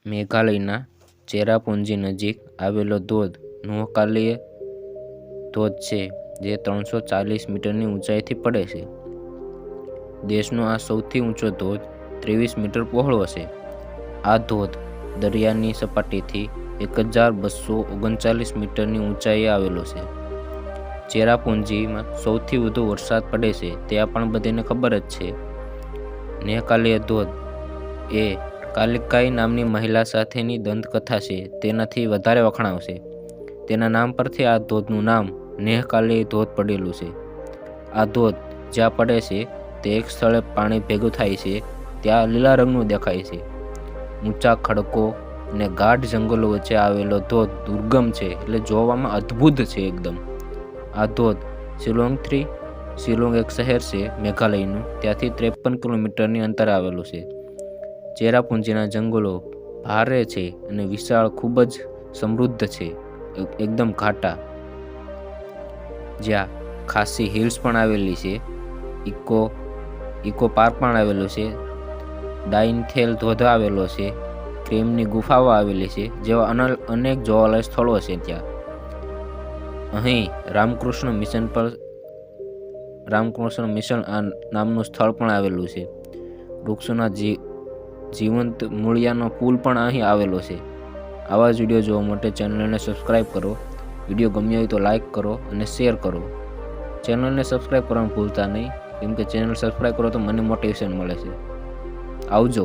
મેઘાલયના ચેરાપુંજી નજીક આવેલો ધોધ નોહકાલી ધોધ છે, જે 340 મીટરની ઊંચાઈથી પડે છે. દેશનો આ સૌથી ઊંચો ધોધ 23 મીટર પહોળો છે. આ ધોધ દરિયાની સપાટીથી 1239 મીટરની ઊંચાઈએ આવેલો છે. ચેરાપુંજીમાં સૌથી વધુ વરસાદ પડે છે તે પણ બધાને ખબર જ છે. નોહકાલી ધોધ એ કાલિકાઈ નામની મહિલા સાથેની દંતકથા છે તેનાથી વધારે વખણાવશે. તેના નામ પરથી આ ધોધનું નામ નોહકાલી ધોધ પડેલું છે. આ ધોધ જ્યાં પડે છે તે એક સ્થળે પાણી ભેગું થાય છે ત્યાં લીલા રંગનું દેખાય છે. ઊંચા ખડકો અને ગાઢ જંગલો વચ્ચે આવેલો ધોધ દુર્ગમ છે, એટલે જોવામાં અદ્ભુત છે એકદમ. આ ધોધ શિલોંગ એક શહેર છે મેઘાલયનું, ત્યાંથી 53 કિલોમીટરની અંતરે આવેલું છે. ચેરાપુંજીના જંગલો ભારે છે અને વિશાળ, ખૂબ જ સમૃદ્ધ છે, એકદમ ઘાટા. જ્યાં ખાસી હિલ્સ પણ આવેલી છે. ઇકો પાર્ક પણ આવેલું છે. ડાઇનથેલ ધોધ આવેલો છે. ક્રેમની ગુફાઓ આવેલી છે, જેવા અનેક જોવાલાયક સ્થળો છે ત્યાં. અહીં રામકૃષ્ણ મિશન આ નામનું સ્થળ પણ આવેલું છે. વૃક્ષોના જીવંત મૂળિયાનો પુલ પણ અહીં આવેલો છે. આવા જ વિડીયો જોવા માટે ચેનલને સબસ્ક્રાઈબ કરો. વિડીયો ગમ્યો હોય તો લાઈક કરો અને શેર કરો. ચેનલને સબસ્ક્રાઈબ કરવાનું ભૂલતા નહીં, કેમ કે ચેનલ સબસ્ક્રાઈબ કરો તો મને મોટિવેશન મળે છે. આવજો.